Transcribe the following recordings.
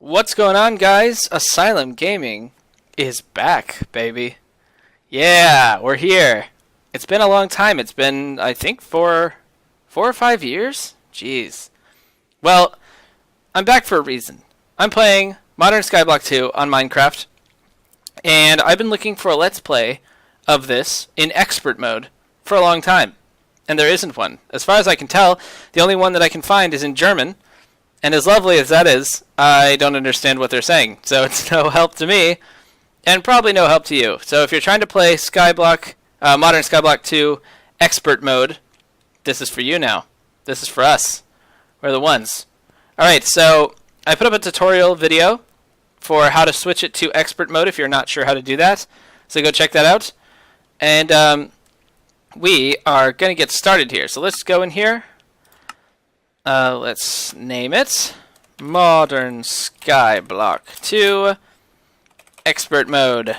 What's going on, guys? Acylumgaming is back, baby. Yeah, we're here. It's been a long time. It's been, I think, 4 or 5 years? Jeez. Well, I'm back for a reason. I'm playing Modern Skyblock 2 on Minecraft, and I've been looking for a Let's Play of this in expert mode for a long time, and there isn't one. As far as I can tell, the only one that I can find is in German. And as lovely as that is, I don't understand what they're saying. So it's no help to me, and probably no help to you. So if you're trying to play Skyblock, Modern Skyblock 2 Expert Mode, this is for you now. This is for us. We're the ones. Alright, so I put up a tutorial video for how to switch it to Expert Mode if you're not sure how to do that. So go check that out. And we are going to get started here. So let's go in here. Let's name it Modern Skyblock 2 Expert Mode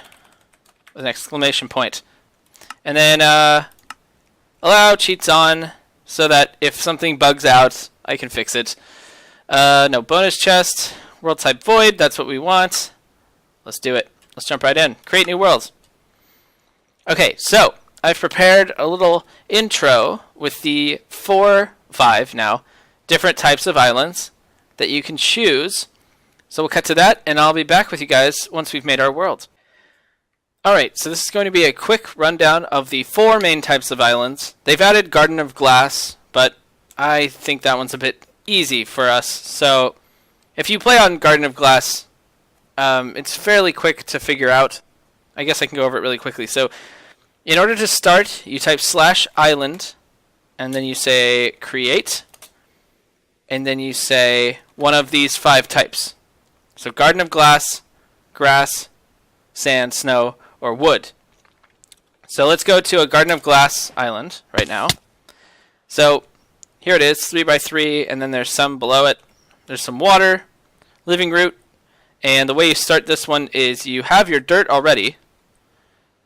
with an exclamation point. And then allow cheats on so that if something bugs out, I can fix it. No bonus chest, world type void, that's what we want. Let's do it. Let's jump right in. Create new world. Okay, so I've prepared a little intro with the 5 now different types of islands that you can choose. So we'll cut to that, and I'll be back with you guys once we've made our world. Alright, so this is going to be a quick rundown of the 4 main types of islands. They've added Garden of Glass, but I think that one's a bit easy for us. So if you play on Garden of Glass, it's fairly quick to figure out. I guess I can go over it really quickly. So in order to start, you type /island, and then you say create. And then you say one of these 5 types. So Garden of Glass, grass, sand, snow, or wood. So let's go to a Garden of Glass island right now. So here it is, 3x3, and then there's some below it. There's some water, living root, and the way you start this one is you have your dirt already,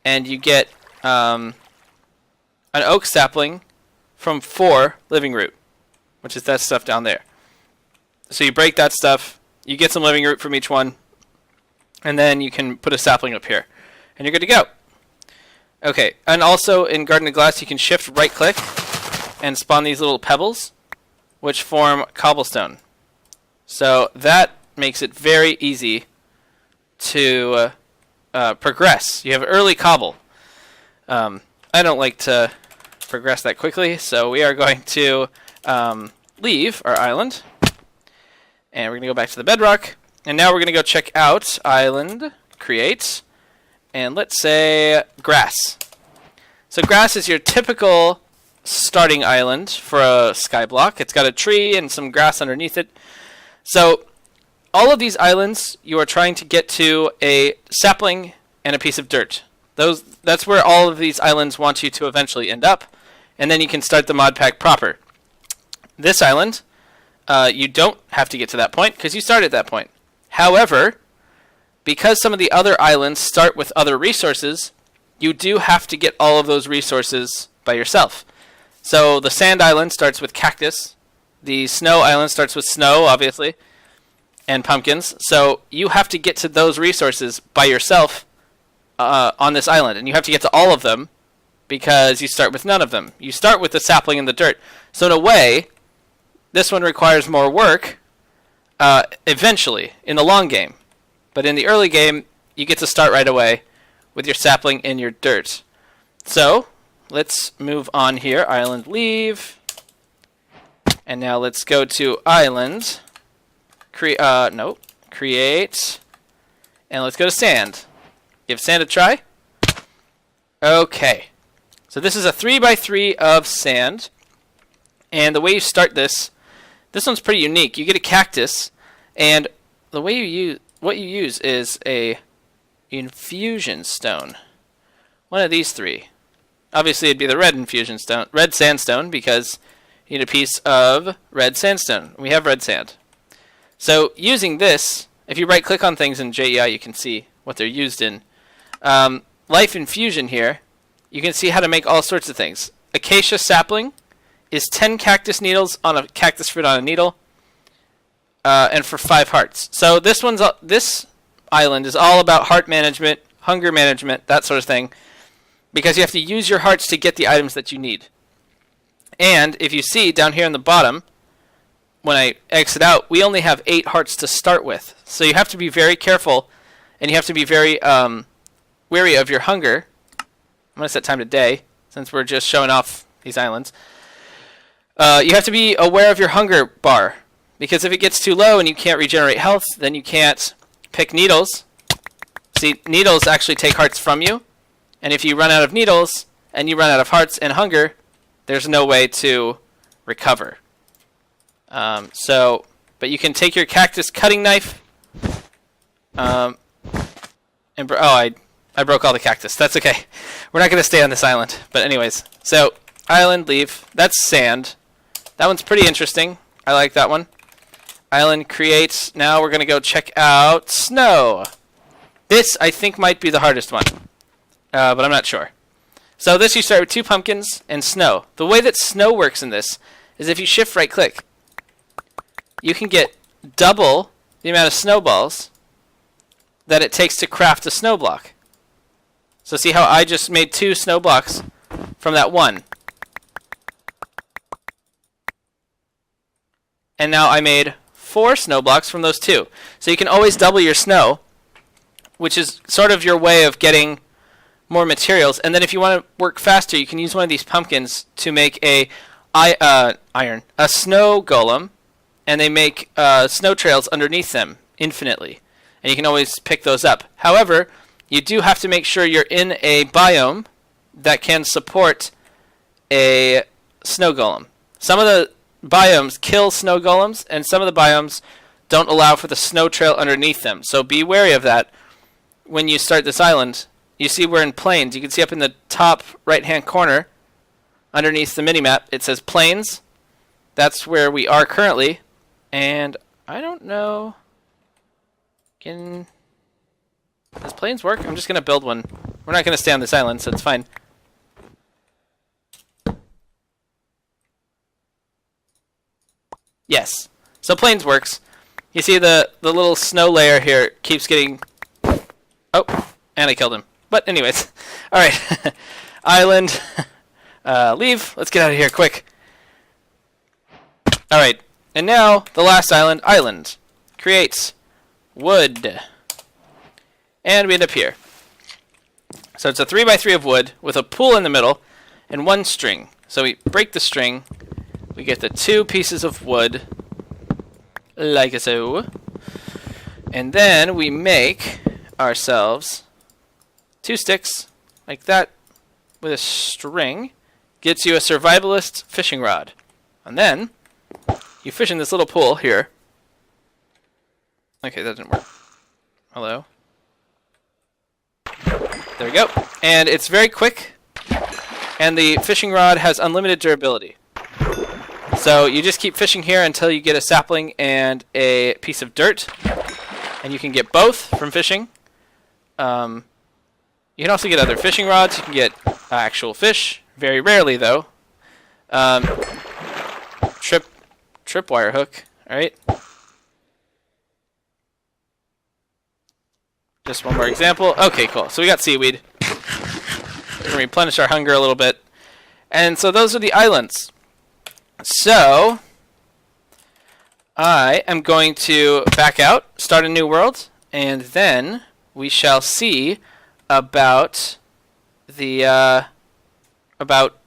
and you get an oak sapling from 4 living root, which is that stuff down there. So you break that stuff, you get some living root from each one, and then you can put a sapling up here, and you're good to go. Okay, and also in Garden of Glass you can shift right click and spawn these little pebbles, which form cobblestone. So that makes it very easy to progress. You have early cobble. I don't like to progress that quickly, so we are going to leave our island, and we're going to go back to the bedrock, and now we're going to go check out island, create, and let's say grass. So grass is your typical starting island for a skyblock. It's got a tree and some grass underneath it. So all of these islands, you are trying to get to a sapling and a piece of dirt. That's where all of these islands want you to eventually end up, and then you can start the mod pack proper. This island, you don't have to get to that point because you start at that point. However, because some of the other islands start with other resources, you do have to get all of those resources by yourself. So the sand island starts with cactus. The snow island starts with snow, obviously, and pumpkins. So you have to get to those resources by yourself on this island, and you have to get to all of them because you start with none of them. You start with the sapling and the dirt. So in a way, this one requires more work eventually in the long game. But in the early game, you get to start right away with your sapling and your dirt. So let's move on here. Island leave. And now let's go to island. Create. And let's go to sand. Give sand a try. Okay. So this is a 3x3 of sand. And the way you start this one's pretty unique. You get a cactus, and the way what you use is a infusion stone. One of these 3. Obviously it'd be the red sandstone, because you need a piece of red sandstone. We have red sand. So using this, if you right click on things in JEI, you can see what they're used in. Life infusion here, you can see how to make all sorts of things. Acacia sapling is 10 cactus needles on a cactus fruit on a needle. and for 5 hearts. So this island is all about heart management, hunger management, that sort of thing, because you have to use your hearts to get the items that you need. And if you see down here in the bottom, when I exit out, we only have 8 hearts to start with. So you have to be very careful, and you have to be very wary of your hunger. I'm going to set time to day, since we're just showing off these islands. You have to be aware of your hunger bar, because if it gets too low and you can't regenerate health, then you can't pick needles. See, needles actually take hearts from you, and if you run out of needles, and you run out of hearts and hunger, there's no way to recover. But you can take your cactus cutting knife, I broke all the cactus. That's okay. We're not going to stay on this island. But anyways, so island, leave. That's sand. That one's pretty interesting. I like that one. Island creates. Now we're going to go check out snow. This, I think, might be the hardest one. But I'm not sure. So this, you start with 2 pumpkins and snow. The way that snow works in this is if you shift right click, you can get double the amount of snowballs that it takes to craft a snow block. So see how I just made 2 snow blocks from that 1. And now I made 4 snow blocks from those 2. So you can always double your snow, which is sort of your way of getting more materials. And then if you want to work faster, you can use one of these pumpkins to make a snow golem, and they make snow trails underneath them infinitely. And you can always pick those up. However, you do have to make sure you're in a biome that can support a snow golem. Some of the biomes kill snow golems, and some of the biomes don't allow for the snow trail underneath them. So be wary of that when you start this island. You see we're in plains. You can see up in the top right-hand corner, underneath the minimap, it says plains. That's where we are currently. And I don't know. Does plains work? I'm just going to build one. We're not going to stay on this island, so it's fine. Yes. So plains works. You see the little snow layer here keeps getting... Oh, and I killed him. But anyways. Alright. Island. Leave. Let's get out of here quick. Alright. And now, the last island. Island. Creates wood. And we end up here. So it's a 3x3 of wood with a pool in the middle and 1 string. So we break the string. We get the 2 pieces of wood. Like so. And then we make ourselves 2 sticks. Like that. With a string. Gets you a survivalist fishing rod. And then you fish in this little pool here. Okay, that didn't work. Hello? There we go. And it's very quick. And the fishing rod has unlimited durability. So you just keep fishing here until you get a sapling and a piece of dirt. And you can get both from fishing. You can also get other fishing rods. You can get actual fish. Very rarely, though. Tripwire hook. Alright. Just one more example. Okay, cool. So we got seaweed. We're going to replenish our hunger a little bit. And so those are the islands. So I am going to back out, start a new world, and then we shall see about the about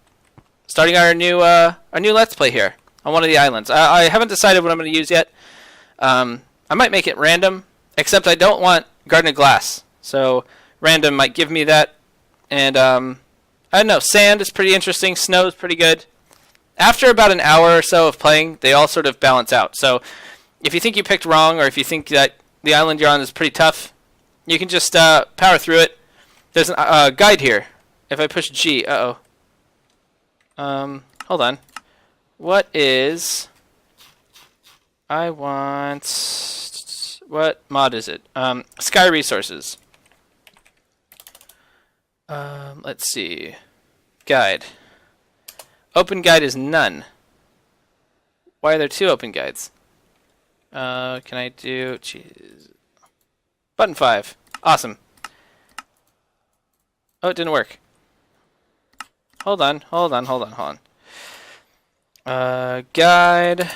starting our new Let's Play here on one of the islands. I haven't decided what I'm going to use yet. I might make it random, except I don't want Garden of Glass. So random might give me that. And I don't know, sand is pretty interesting, snow is pretty good. After about an hour or so of playing, they all sort of balance out. So if you think you picked wrong, or if you think that the island you're on is pretty tough, you can just power through it. There's a guide here. If I push G, hold on. What is... what mod is it? Sky Resources. Let's see. Guide. Open guide is none. Why are there 2 open guides? Can I do... Jeez. Button 5. Awesome. Oh, it didn't work. Hold on. Guide.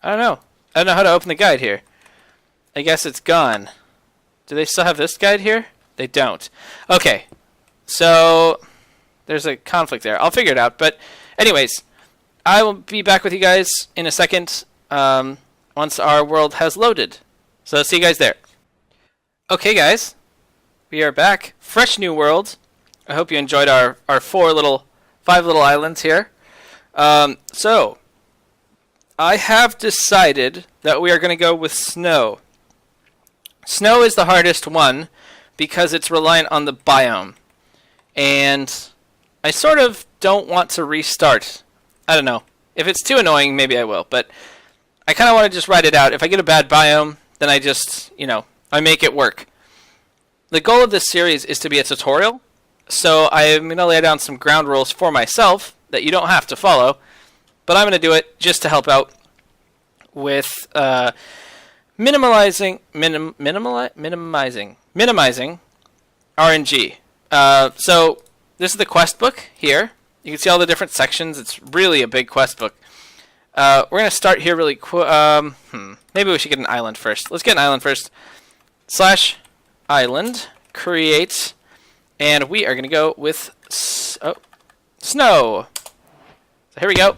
I don't know. I don't know how to open the guide here. I guess it's gone. Do they still have this guide here? They don't. Okay. So, there's a conflict there. I'll figure it out. But anyways, I will be back with you guys in a second once our world has loaded. So, see you guys there. Okay, guys. We are back. Fresh new world. I hope you enjoyed our 5 little islands here. So, I have decided that we are going to go with snow. Snow is the hardest one because it's reliant on the biome. And I sort of don't want to restart. I don't know. If it's too annoying, maybe I will. But I kind of want to just ride it out. If I get a bad biome, then I just, I make it work. The goal of this series is to be a tutorial. So I'm going to lay down some ground rules for myself that you don't have to follow. But I'm going to do it just to help out with minimizing RNG. So this is the quest book here. You can see all the different sections. It's really a big quest book. We're going to start here really quick. Maybe we should get an island first. Let's get an island first. /island, create, and we are going to go with snow. So here we go.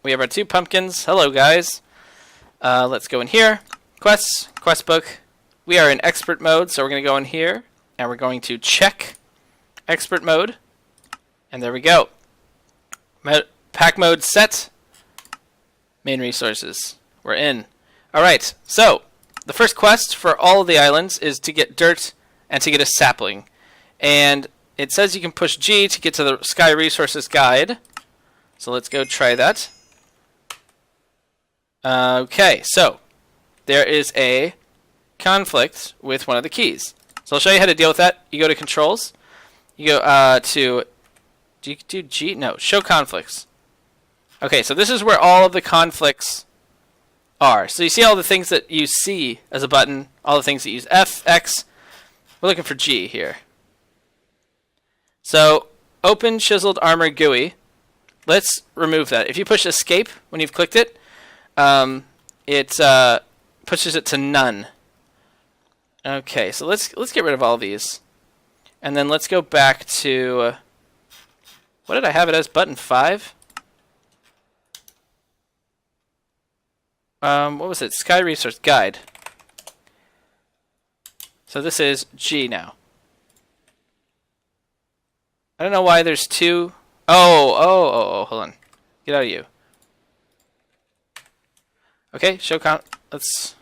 We have our 2 pumpkins. Hello, guys. Let's go in here. Quests, quest book. We are in expert mode, so we're going to go in here, and we're going to check expert mode. And there we go. Pack mode set. Main resources. We're in. Alright, so the first quest for all of the islands is to get dirt and to get a sapling. And it says you can push G to get to the Sky Resources guide. So let's go try that. Okay, so there is a conflict with one of the keys. So I'll show you how to deal with that. You go to Controls. You go to... Do you do G? No, Show Conflicts. Okay, so this is where all of the conflicts are. So you see all the things that you see as a button, all the things that use F, X. We're looking for G here. So, Open Chiseled Armor GUI. Let's remove that. If you push Escape when you've clicked it, it pushes it to none. Okay, so let's get rid of all these. And then let's go back to... what did I have it as? Button 5? What was it? Sky Resource Guide. So this is G now. I don't know why there's 2. Oh, hold on. Get out of you. Okay, let's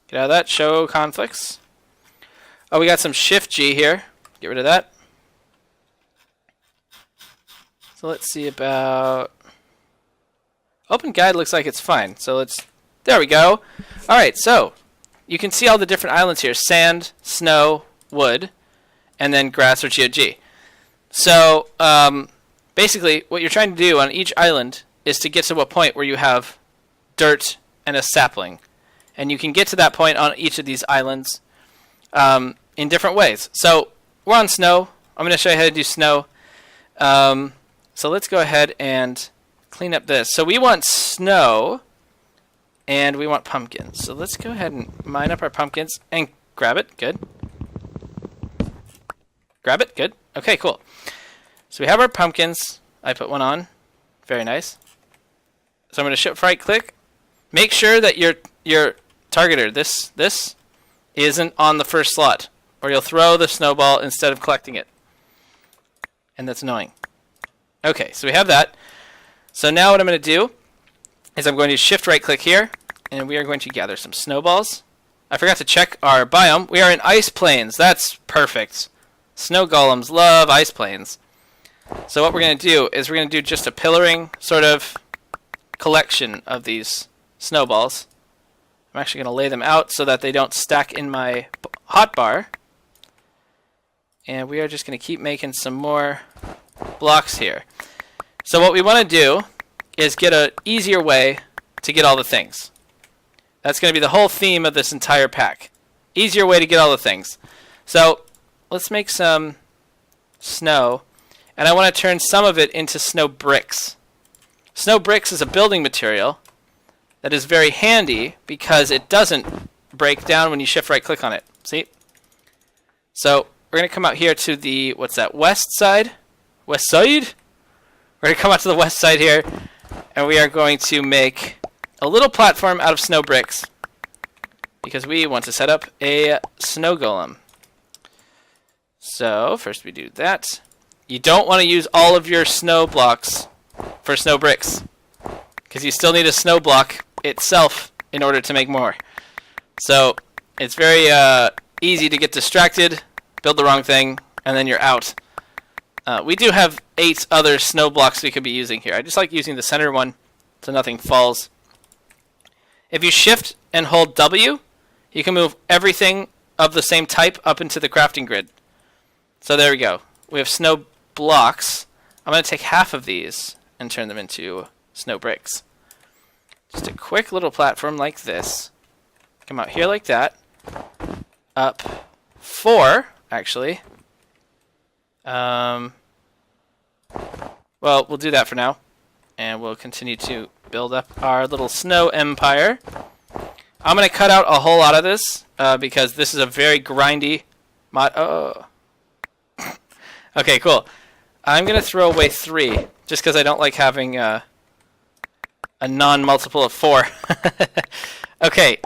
get out of that. Show conflicts. Oh, we got some Shift G here. Get rid of that. So let's see about... Open guide looks like it's fine. So let's... There we go. Alright, so you can see all the different islands here. Sand, snow, wood, and then grass or GOG. So basically what you're trying to do on each island is to get to a point where you have dirt and a sapling. And you can get to that point on each of these islands in different ways. So we're on snow. I'm going to show you how to do snow. So let's go ahead and clean up this. So we want snow, and we want pumpkins. So let's go ahead and mine up our pumpkins and grab it. Good. Grab it. Good. Okay, cool. So we have our pumpkins. I put one on. Very nice. So I'm going to shift right click. Make sure that your targeter, this isn't on the first slot, or you'll throw the snowball instead of collecting it. And that's annoying. Okay, so we have that. So now what I'm going to do is I'm going to shift right click here, and we are going to gather some snowballs. I forgot to check our biome. We are in ice plains. That's perfect. Snow golems love ice plains. So what we're going to do is we're going to do just a pillaring sort of collection of these snowballs. I'm actually going to lay them out so that they don't stack in my hotbar. And we are just going to keep making some more blocks here. So what we want to do is get an easier way to get all the things. That's going to be the whole theme of this entire pack. Easier way to get all the things. So let's make some snow, and I want to turn some of it into snow bricks. Snow bricks is a building material that is very handy because it doesn't break down when you shift right click on it. See? So we're going to come out here to the, what's that, west side? West side? We're going to come out to the west side here, and we are going to make a little platform out of snow bricks because we want to set up a snow golem. So first we do that. You don't want to use all of your snow blocks for snow bricks because you still need a snow block itself in order to make more. So it's very easy to get distracted, build the wrong thing, and then you're out. We do have 8 other snow blocks we could be using here. I just like using the center one so nothing falls. If you shift and hold W, you can move everything of the same type up into the crafting grid. So there we go. We have snow blocks. I'm going to take half of these and turn them into snow bricks. Just a quick little platform like this. Come out here like that. Up 4, actually. Well, we'll do that for now. And we'll continue to build up our little snow empire. I'm going to cut out a whole lot of this because this is a very grindy mod. Oh. Okay, cool. I'm going to throw away 3 just because I don't like having a non-multiple of 4. Okay.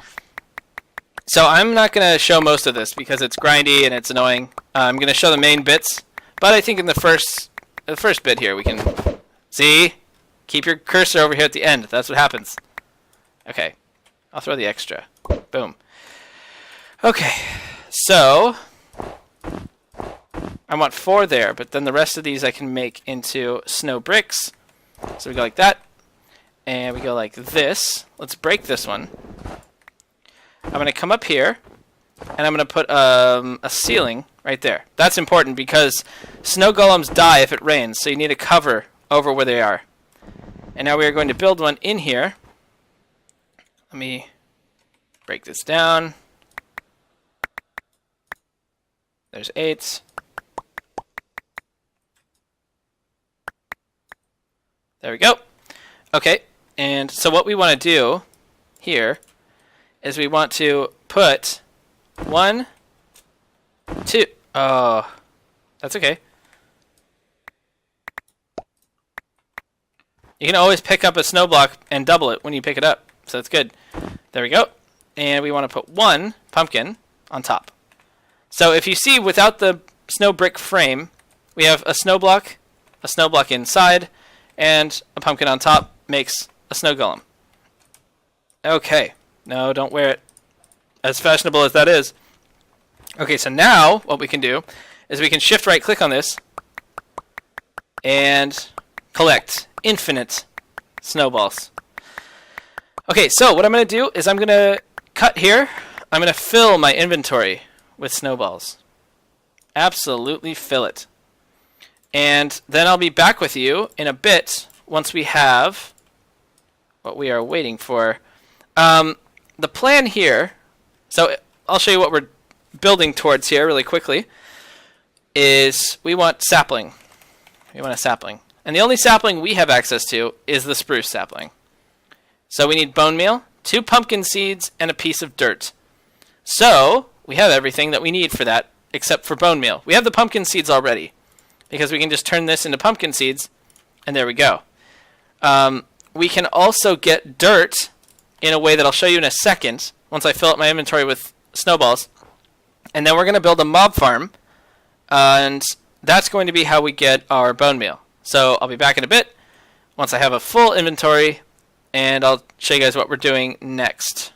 So I'm not going to show most of this because it's grindy and it's annoying. I'm going to show the main bits. But I think in the first bit here we can see. Keep your cursor over here at the end. That's what happens. Okay. I'll throw the extra. Boom. Okay. So I want 4 there, but then the rest of these I can make into snow bricks. So we go like that. And we go like this. Let's break this one. I'm going to come up here, and I'm going to put a ceiling right there. That's important because snow golems die if it rains, so you need a cover over where they are. And now we are going to build one in here. Let me break this down. There's 8. There we go. Okay, and so what we want to do here is we want to put 1, 2. Oh, that's okay. You can always pick up a snow block and double it when you pick it up, so that's good. There we go. And we want to put 1 pumpkin on top. So if you see without the snow brick frame, we have a snow block inside, and a pumpkin on top makes a snow golem. Okay. No, don't wear it. As fashionable as that is. Okay, so now what we can do is we can shift right click on this and collect infinite snowballs. Okay, so what I'm going to do is I'm going to cut here. I'm going to fill my inventory with snowballs. Absolutely fill it. And then I'll be back with you in a bit once we have what we are waiting for. The plan here, so I'll show you what we're building towards here really quickly, is we want sapling. We want a sapling. And the only sapling we have access to is the spruce sapling. So we need bone meal, 2 pumpkin seeds, and a piece of dirt. So we have everything that we need for that except for bone meal. We have the pumpkin seeds already because we can just turn this into pumpkin seeds, and there we go. We can also get dirt in a way that I'll show you in a second once I fill up my inventory with snowballs. And then we're going to build a mob farm, and that's going to be how we get our bone meal. So I'll be back in a bit once I have a full inventory, and I'll show you guys what we're doing next.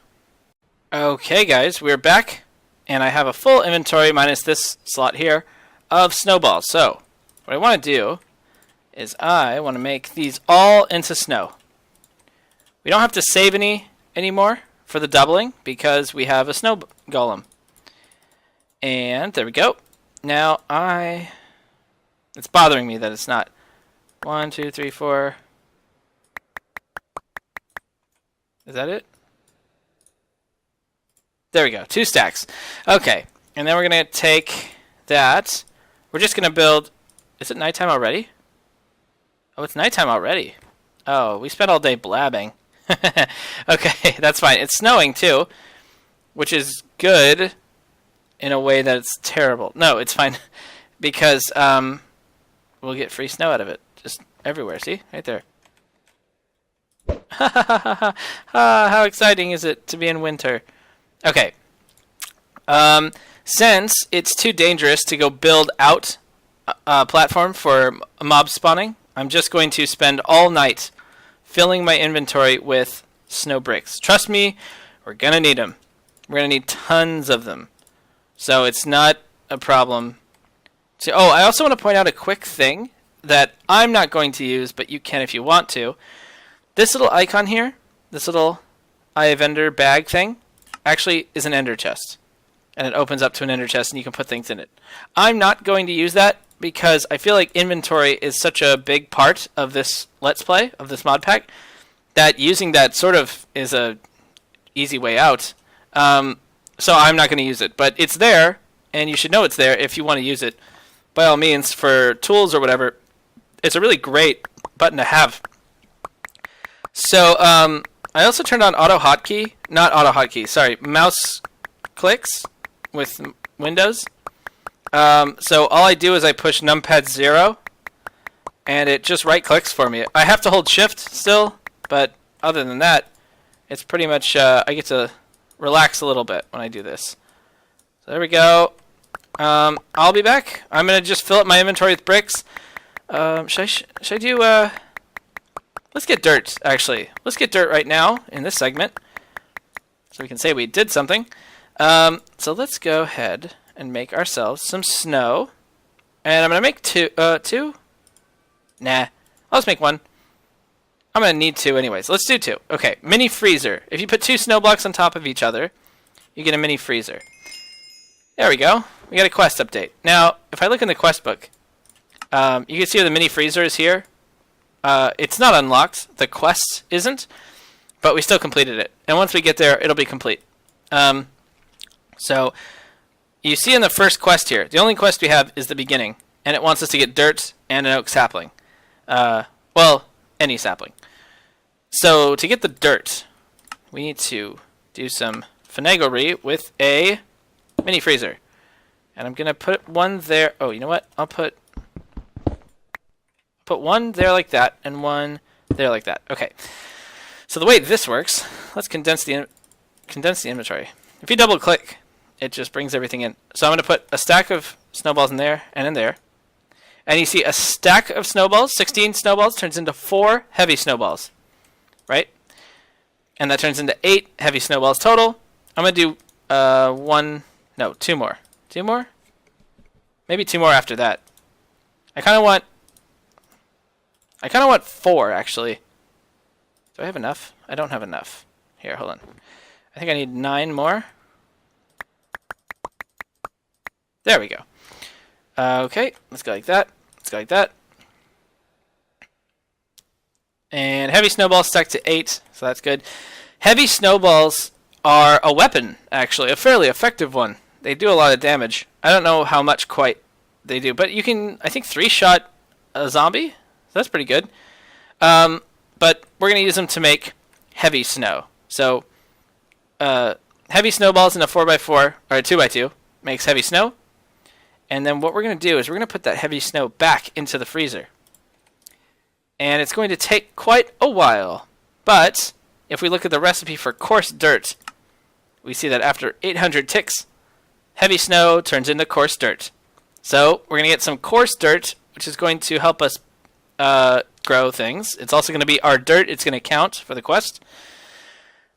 Okay guys, we're back, and I have a full inventory minus this slot here of snowballs. So what I want to do is I want to make these all into snow. We don't have to save any anymore for the doubling because we have a snow golem. And there we go. Now It's bothering me that it's not. 1, 2, 3, 4. Is that it? There we go. 2 stacks. Okay. And then we're going to take that. We're just going to build... Is it nighttime already? Oh, it's nighttime already. Oh, we spent all day blabbing. Okay, that's fine. It's snowing too, which is good in a way that it's terrible. No, it's fine because we'll get free snow out of it. Just everywhere. See? Right there. How exciting is it to be in winter? Okay. Since it's too dangerous to go build out a platform for mob spawning, I'm just going to spend all night filling my inventory with snow bricks. Trust me, we're going to need them. We're going to need tons of them. So it's not a problem. Oh, I also want to point out a quick thing that I'm not going to use, but you can if you want to. This little icon here, this little Eye Vendor bag thing, actually is an ender chest. And it opens up to an ender chest and you can put things in it. I'm not going to use that because I feel like inventory is such a big part of this Let's Play, of this mod pack, that using that sort of is a easy way out. So I'm not going to use it. But it's there, and you should know it's there if you want to use it. By all means, for tools or whatever, it's a really great button to have. So I also turned on mouse clicks with Windows. So all I do is I push numpad 0, and it just right clicks for me. I have to hold shift still, but other than that, it's pretty much, I get to relax a little bit when I do this. So there we go. I'll be back. I'm going to just fill up my inventory with bricks. Should I do, let's get dirt, actually. Let's get dirt right now in this segment, so we can say we did something. So let's go ahead and make ourselves some snow. And I'm going to make two? Nah, I'll just make one. I'm going to need 2 anyways. Let's do 2. Okay, mini freezer. If you put 2 snow blocks on top of each other, you get a mini freezer. There we go. We got a quest update. Now, if I look in the quest book, you can see where the mini freezer is here. It's not unlocked. The quest isn't, but we still completed it. And once we get there, it'll be complete. So, you see in the first quest here, the only quest we have is the beginning, and it wants us to get dirt and an oak sapling. Well, any sapling. So, to get the dirt, we need to do some finaglery with a mini freezer. And I'm going to put one there. Oh, you know what? I'll put one there like that, and one there like that. Okay. So the way this works, let's condense the inventory. If you double click, it just brings everything in. So I'm going to put a stack of snowballs in there and in there. And you see a stack of snowballs, 16 snowballs, turns into 4 heavy snowballs. Right? And that turns into 8 heavy snowballs total. I'm going to do 2 more. 2 more? Maybe 2 more after that. I kind of want 4, actually. Do I have enough? I don't have enough. Here, hold on. I think I need 9 more. There we go. Okay, let's go like that. Let's go like that. And heavy snowballs stacked to 8, so that's good. Heavy snowballs are a weapon, actually, a fairly effective one. They do a lot of damage. I don't know how much quite they do, but you can, I think, 3-shot a zombie. So that's pretty good. But we're going to use them to make heavy snow. So, heavy snowballs in a 4x4, or a 2x2, makes heavy snow. And then what we're going to do is we're going to put that heavy snow back into the freezer. And it's going to take quite a while. But if we look at the recipe for coarse dirt, we see that after 800 ticks, heavy snow turns into coarse dirt. So we're going to get some coarse dirt, which is going to help us grow things. It's also going to be our dirt. It's going to count for the quest.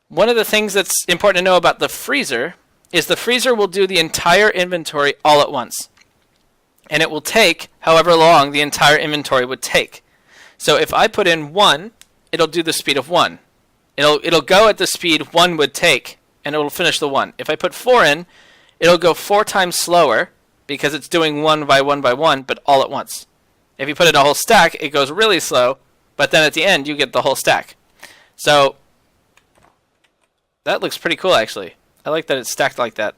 One of the things that's important to know about the freezer is the freezer will do the entire inventory all at once. And it will take however long the entire inventory would take. So if I put in 1, it'll do the speed of 1. It'll go at the speed 1 would take, and it'll finish the 1. If I put 4 in, it'll go 4 times slower, because it's doing 1 by 1 by 1, but all at once. If you put in a whole stack, it goes really slow, but then at the end, you get the whole stack. So that looks pretty cool, actually. I like that it's stacked like that.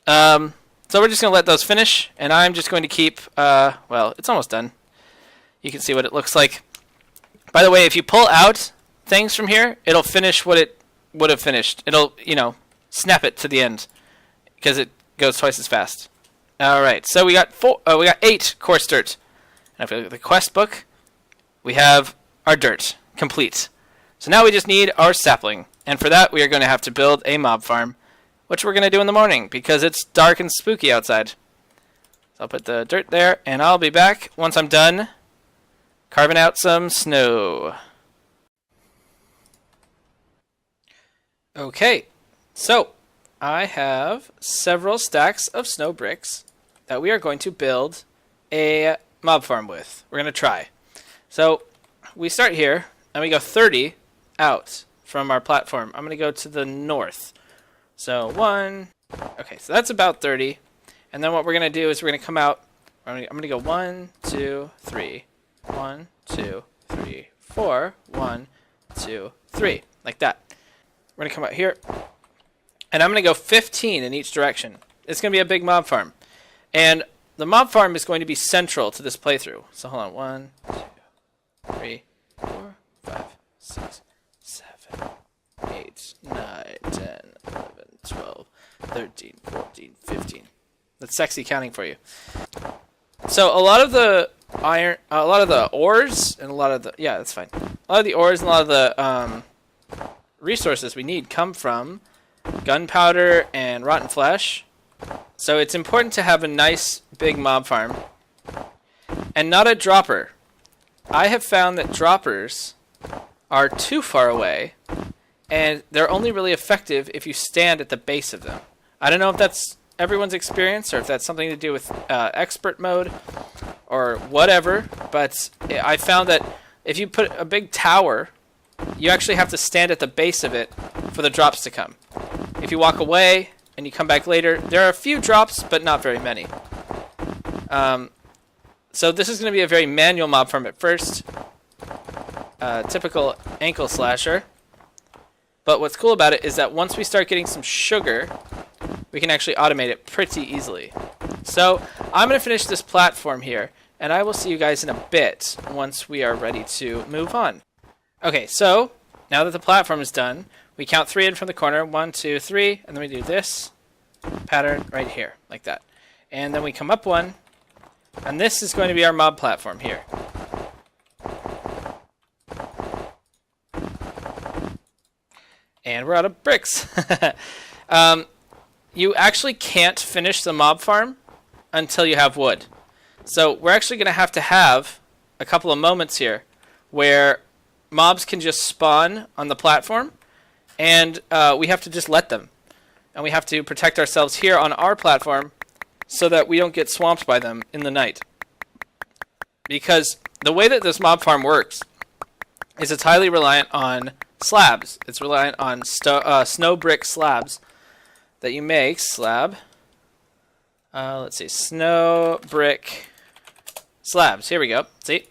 So we're just going to let those finish, and I'm just going to keep, well, it's almost done. You can see what it looks like. By the way, if you pull out things from here, it'll finish what it would have finished. It'll, you know, snap it to the end because it goes twice as fast. All right, so we got 8 coarse dirt. And if we look at the quest book, we have our dirt complete. So now we just need our sapling. And for that, we are going to have to build a mob farm, which we're going to do in the morning because it's dark and spooky outside. So I'll put the dirt there, and I'll be back once I'm done carving out some snow. Okay, so I have several stacks of snow bricks that we are going to build a mob farm with. We're going to try. So we start here, and we go 30 out from our platform. I'm going to go to the north. So okay, so that's about 30. And then what we're going to do is we're going to come out, I'm going to go 1, 2, 3. 1, 2, 3, 4. 1, 2, 3. Like that. We're going to come out here. And I'm going to go 15 in each direction. It's going to be a big mob farm. And the mob farm is going to be central to this playthrough. So hold on. 1, 2, 3, 4, 5, 6, 7, 8, 9, 10, 11, 12, 13, 14, 15. That's sexy counting for you. So a lot of the ores and a lot of the, yeah, that's fine. A lot of the ores and a lot of the resources we need come from gunpowder and rotten flesh. So it's important to have a nice big mob farm and not a dropper. I have found that droppers are too far away and they're only really effective if you stand at the base of them. I don't know if that's everyone's experience or if that's something to do with expert mode or whatever, but I found that if you put a big tower, you actually have to stand at the base of it for the drops to come. If you walk away and you come back later, there are a few drops, but not very many. So this is going to be a very manual mob farm at first. Typical ankle slasher. But what's cool about it is that once we start getting some sugar, we can actually automate it pretty easily. So I'm going to finish this platform here, and I will see you guys in a bit once we are ready to move on. Okay, so now that the platform is done, we count 3 in from the corner, 1, 2, 3, and then we do this pattern right here, like that. And then we come up 1, and this is going to be our mob platform here. And we're out of bricks. You actually can't finish the mob farm until you have wood. So we're actually going to have a couple of moments here where mobs can just spawn on the platform, and we have to just let them. And we have to protect ourselves here on our platform so that we don't get swamped by them in the night. Because the way that this mob farm works is it's highly reliant on slabs. It's reliant on snow brick slabs that you make. Let's see, snow brick slabs. Here we go. See?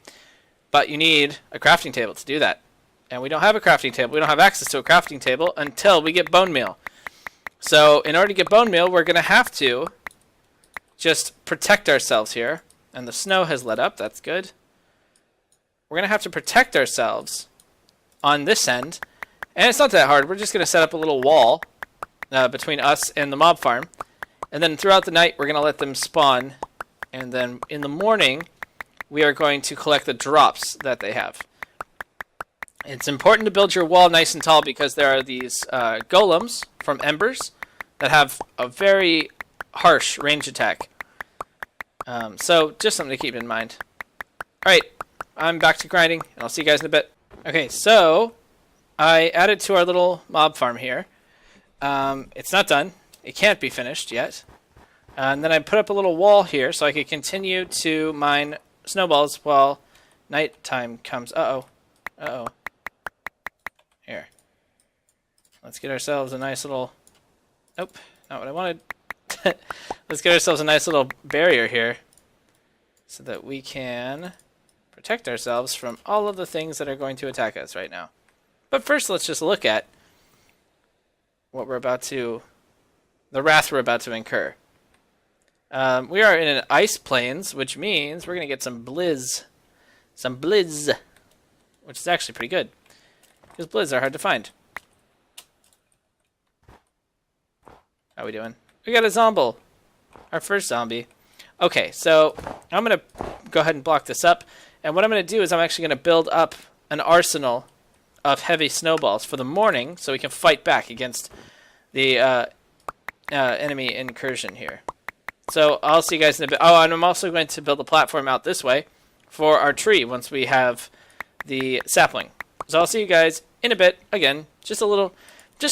But you need a crafting table to do that. And we don't have a crafting table. We don't have access to a crafting table until we get bone meal. So in order to get bone meal, we're going to have to just protect ourselves here. And the snow has let up. That's good. We're going to have to protect ourselves on this end. And it's not that hard. We're just going to set up a little wall between us and the mob farm. And then throughout the night, we're going to let them spawn. And then in the morning, we are going to collect the drops that they have. It's important to build your wall nice and tall because there are these golems from embers that have a very harsh range attack. So just something to keep in mind. Alright, I'm back to grinding, and I'll see you guys in a bit. Okay, so I added to our little mob farm here. It's not done. It can't be finished yet. And then I put up a little wall here so I could continue to mine snowballs while nighttime comes. Uh-oh. Here. Let's get ourselves a nice little... Nope, not what I wanted. Let's get ourselves a nice little barrier here. so that we can protect ourselves from all of the things that are going to attack us right now. But first, let's just look at what we're about to, the wrath we're about to incur. We are in an ice plains, which means we're going to get some blizz. Some blizz, which is actually pretty good, because blizz are hard to find. How are we doing? We got a zomble. Our first zombie. Okay, so I'm going to go ahead and block this up. And what I'm going to do is I'm actually going to build up an arsenal of heavy snowballs for the morning so we can fight back against the enemy incursion here. So I'll see you guys in a bit. Oh, and I'm also going to build a platform out this way for our tree once we have the sapling. So I'll see you guys in a bit. Again, just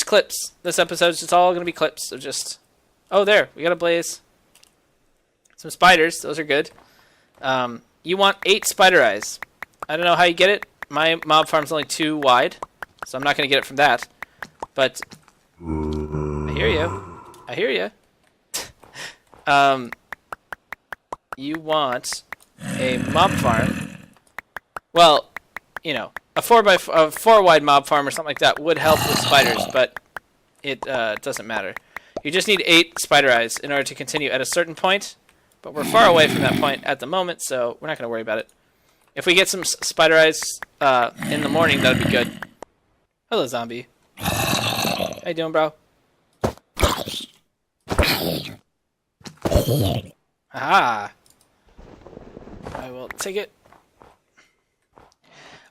clips. This episode's just all going to be clips of just... Oh, there. We got a blaze. Some spiders. Those are good. You want 8 spider eyes. I don't know how you get it. My mob farm's only 2 wide, so I'm not going to get it from that. But I hear you. I hear you. You want a mob farm. Well, you know, a 4 wide mob farm or something like that would help with spiders, but it doesn't matter. You just need 8 spider eyes in order to continue at a certain point, but we're far away from that point at the moment, so we're not going to worry about it. If we get some spider eyes in the morning, that would be good. Hello, zombie. How you doing, bro? Aha! I will take it.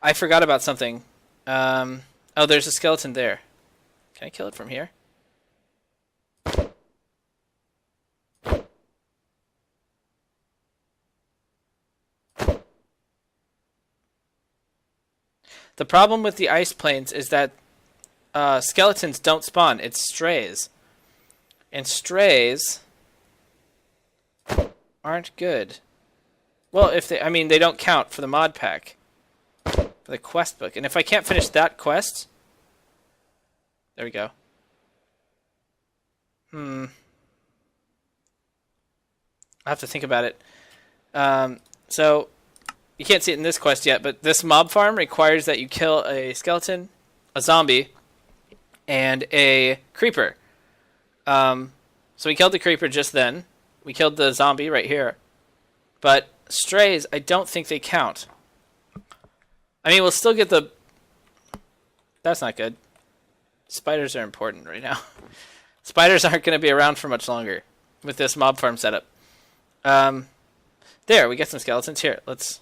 I forgot about something. Oh, there's a skeleton there. Can I kill it from here? The problem with the ice plains is that skeletons don't spawn. It's strays. And strays aren't good. Well, they don't count for the mod pack. For the quest book. And if I can't finish that quest... There we go. I'll have to think about it. So... You can't see it in this quest yet, but this mob farm requires that you kill a skeleton, a zombie, and a creeper. So we killed the creeper just then. We killed the zombie right here. But strays, I don't think they count. I mean, we'll still get the... That's not good. Spiders are important right now. Spiders aren't going to be around for much longer with this mob farm setup. There, we get some skeletons. Here, let's...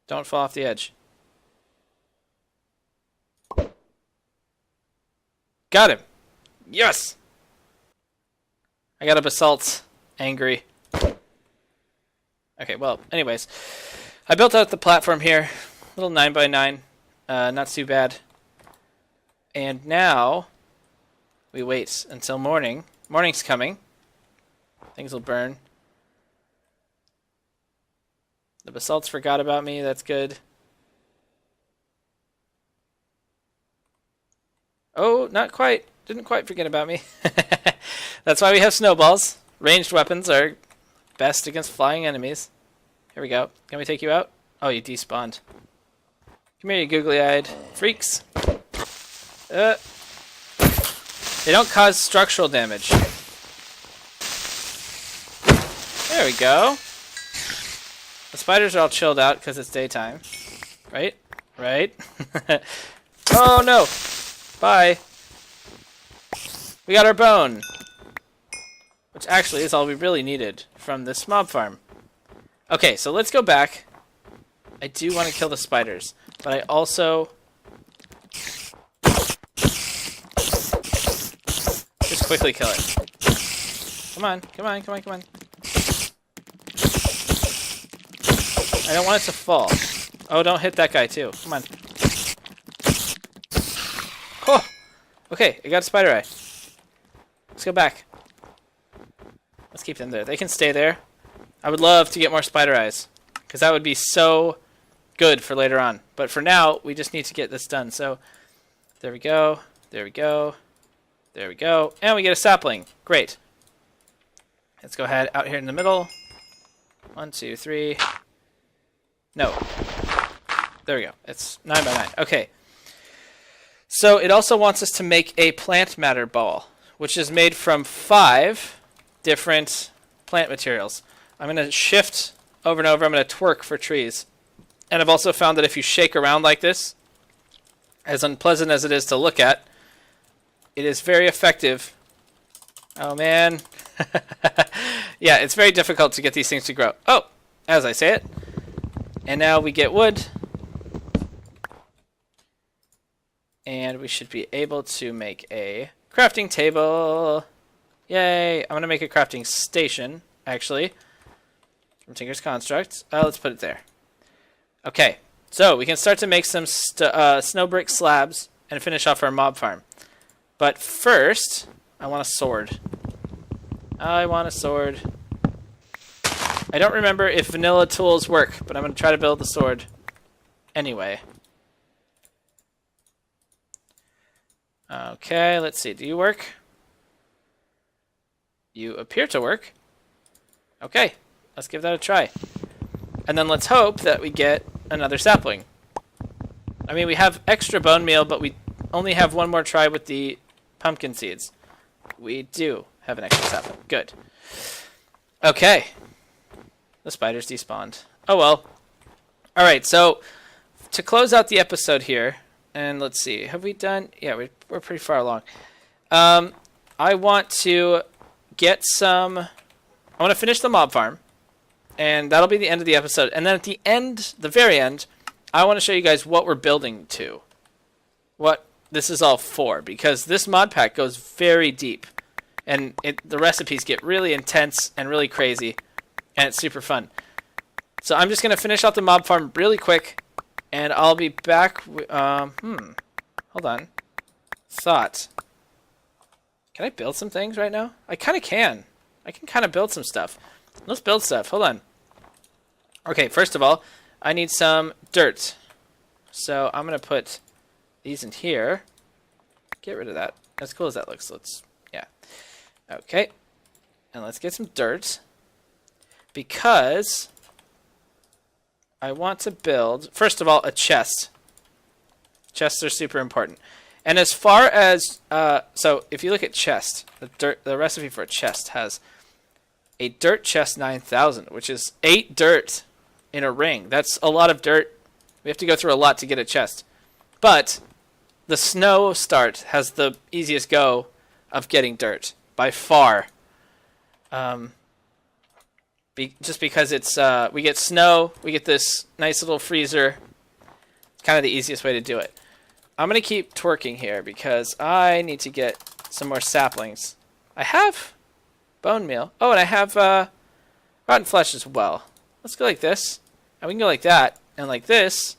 Don't fall off the edge. Got him! Yes! I got a basalt. Angry. Okay, well, anyways. I built out the platform here. Little 9x9. Not too bad. And now... we wait until morning. Morning's coming. Things will burn. The basalts forgot about me. That's good. Oh, not quite. Didn't quite forget about me. That's why we have snowballs. Ranged weapons are best against flying enemies. Here we go. Can we take you out? Oh, you despawned. Come here, you googly-eyed freaks. They don't cause structural damage. There we go. The spiders are all chilled out because it's daytime. Right? Right? Oh no! Bye! We got our bone! Which actually is all we really needed from this mob farm. Okay, so let's go back. I do want to kill the spiders, but I also... just quickly kill it. Come on, come on, come on, come on. I don't want it to fall. Oh, don't hit that guy too. Come on. Oh! Okay, I got a spider eye. Let's go back. Let's keep them there. They can stay there. I would love to get more spider eyes, because that would be so good for later on. But for now, we just need to get this done. So, there we go. There we go. There we go. And we get a sapling. Great. Let's go ahead out here in the middle. 1, 2, 3. No. There we go. It's 9 by 9. Okay. So it also wants us to make a plant matter ball, which is made from 5 different plant materials. I'm going to shift over and over. I'm going to twerk for trees. And I've also found that if you shake around like this, as unpleasant as it is to look at, it is very effective. Oh, man. Yeah, it's very difficult to get these things to grow. Oh, as I say it. And now we get wood. And we should be able to make a crafting table. Yay. I'm going to make a crafting station, actually, from Tinker's Construct. Let's put it there. Okay, so we can start to make some snow brick slabs and finish off our mob farm. But first, I want a sword. I want a sword. I don't remember if vanilla tools work, but I'm going to try to build the sword anyway. Okay, let's see. Do you work? You appear to work. Okay, let's give that a try. And then let's hope that we get another sapling. I mean, we have extra bone meal, but we only have one more try with the pumpkin seeds. We do have an extra sapling. Good. Okay. The spiders despawned. Oh, well. All right, so to close out the episode here, and let's see. Have we done? Yeah, we're pretty far along. I want to get some... I want to finish the mob farm, and that'll be the end of the episode. And then at the end, the very end, I want to show you guys what we're building to. What this is all for, because this mod pack goes very deep, and the recipes get really intense and really crazy, and it's super fun. So I'm just going to finish out the mob farm really quick, and I'll be back. Hold on. Thought. Can I build some things right now? I kind of can. I can kind of build some stuff. Let's build stuff. Hold on. Okay, first of all, I need some dirt. So I'm going to put these in here. Get rid of that. As cool as that looks, yeah. Okay. And let's get some dirt. Because I want to build, first of all, a chest. Chests are super important. And as far as, so if you look at chest, the recipe for a chest has a dirt chest 9,000, which is 8 dirt in a ring. That's a lot of dirt. We have to go through a lot to get a chest. But the snow start has the easiest go of getting dirt by far. Just because it's we get snow, we get this nice little freezer. It's kind of the easiest way to do it. I'm going to keep twerking here because I need to get some more saplings. I have bone meal. Oh, and I have rotten flesh as well. Let's go like this. And we can go like that and like this.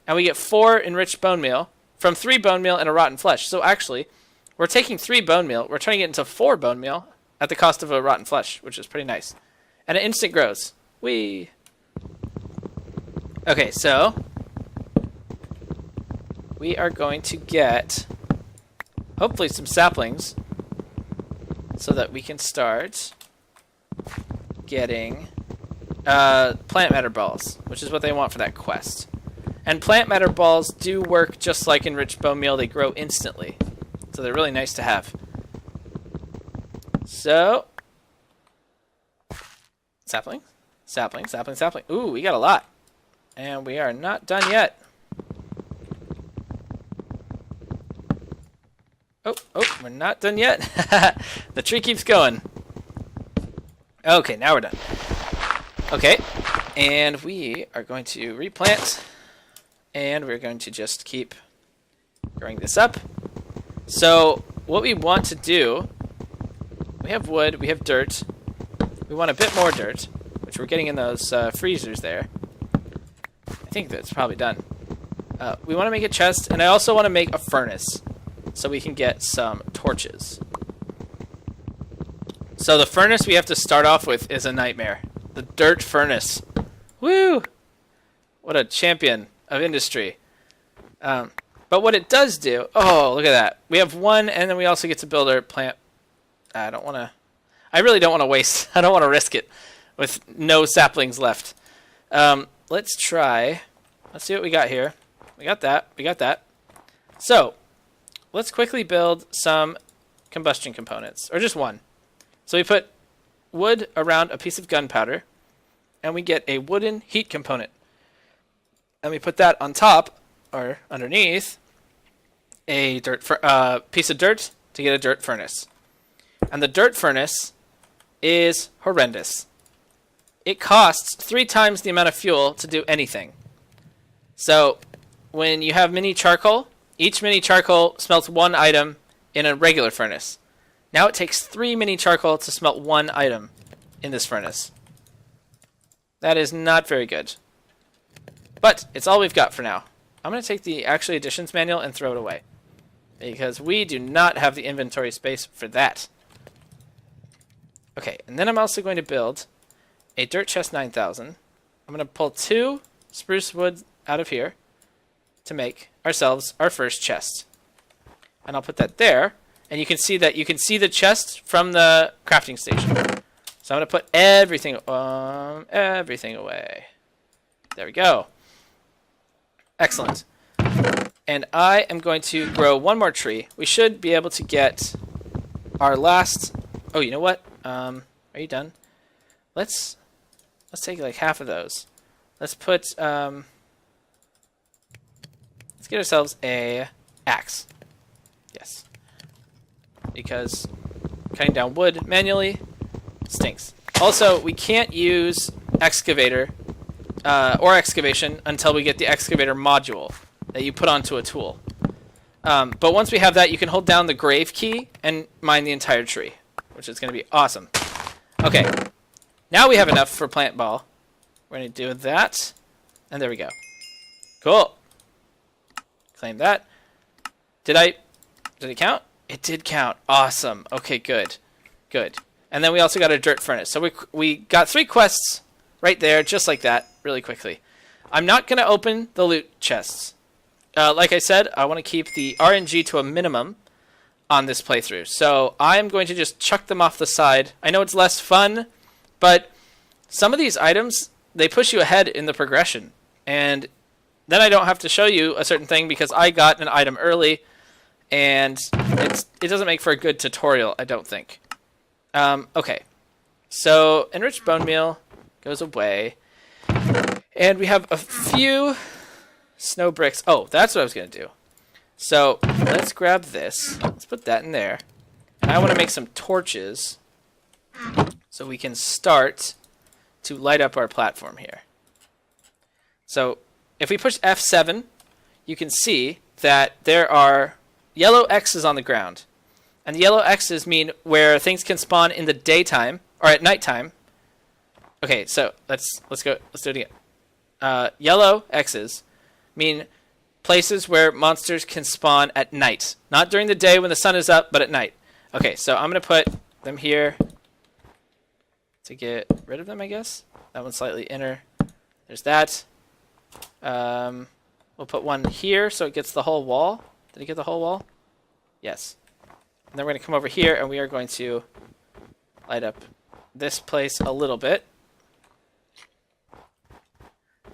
And we get 4 enriched bone meal from 3 bone meal and a rotten flesh. So actually, we're taking 3 bone meal. We're turning it into 4 bone meal at the cost of a rotten flesh, which is pretty nice. And it instant grows. Whee! Okay, so we are going to get, hopefully, some saplings so that we can start getting plant matter balls, which is what they want for that quest. And plant matter balls do work just like enriched bone meal. They grow instantly. So they're really nice to have. So, sapling, sapling, sapling, sapling. Ooh, we got a lot. And we are not done yet. Oh, we're not done yet. The tree keeps going. Okay, now we're done. Okay, and we are going to replant. And we're going to just keep growing this up. So what we want to do, we have wood, we have dirt. We want a bit more dirt, which we're getting in those freezers there. I think that's probably done. We want to make a chest, and I also want to make a furnace so we can get some torches. So the furnace we have to start off with is a nightmare. The dirt furnace. Woo! What a champion of industry. But what it does do, oh, look at that. We have one, and then we also get to build our plant. I really don't want to waste. I don't want to risk it with no saplings left. Let's try. Let's see what we got here. We got that. We got that. So let's quickly build some combustion components, or just one. So we put wood around a piece of gunpowder, and we get a wooden heat component. And we put that on top, or underneath, a piece of dirt to get a dirt furnace. And the dirt furnace is horrendous. It costs 3 times the amount of fuel to do anything. So when you have mini charcoal, each mini charcoal smelts 1 item in a regular furnace. Now it takes 3 mini charcoal to smelt 1 item in this furnace. That is not very good. But it's all we've got for now. I'm going to take the actual additions manual and throw it away, because we do not have the inventory space for that. Okay, and then I'm also going to build a dirt chest 9000. I'm going to pull 2 spruce wood out of here to make ourselves our first chest. And I'll put that there, and you can see the chest from the crafting station. So I'm going to put everything away. There we go. Excellent. And I am going to grow 1 more tree. We should be able to get our last... Oh, you know what? Are you done? Let's take like half of those. Let's put... let's get ourselves a axe. Yes. Because cutting down wood manually stinks. Also, we can't use excavator or excavation until we get the excavator module that you put onto a tool. But once we have that, you can hold down the grave key and mine the entire tree, which is going to be awesome. Okay, now we have enough for plant ball. We're going to do that, and there we go. Cool. Claim that. Did it count? It did count. Awesome. Okay, good. Good. And then we also got a dirt furnace. So we got 3 quests right there, just like that, really quickly. I'm not going to open the loot chests. Like I said, I want to keep the RNG to a minimum on this playthrough. So I'm going to just chuck them off the side. I know it's less fun, but some of these items, they push you ahead in the progression. And then I don't have to show you a certain thing because I got an item early, and it doesn't make for a good tutorial, I don't think. Okay, so enriched bone meal goes away, and we have a few snow bricks. Oh, that's what I was going to do. So let's grab this. Let's put that in there. And I want to make some torches so we can start to light up our platform here. So if we push F7, you can see that there are yellow X's on the ground. And the yellow X's mean where things can spawn in the daytime or at nighttime. Okay, so let's do it again. Yellow X's mean places where monsters can spawn at night. Not during the day when the sun is up, but at night. Okay, so I'm going to put them here to get rid of them, I guess. That one's slightly inner. There's that. We'll put one here so it gets the whole wall. Did it get the whole wall? Yes. And then we're going to come over here and we are going to light up this place a little bit.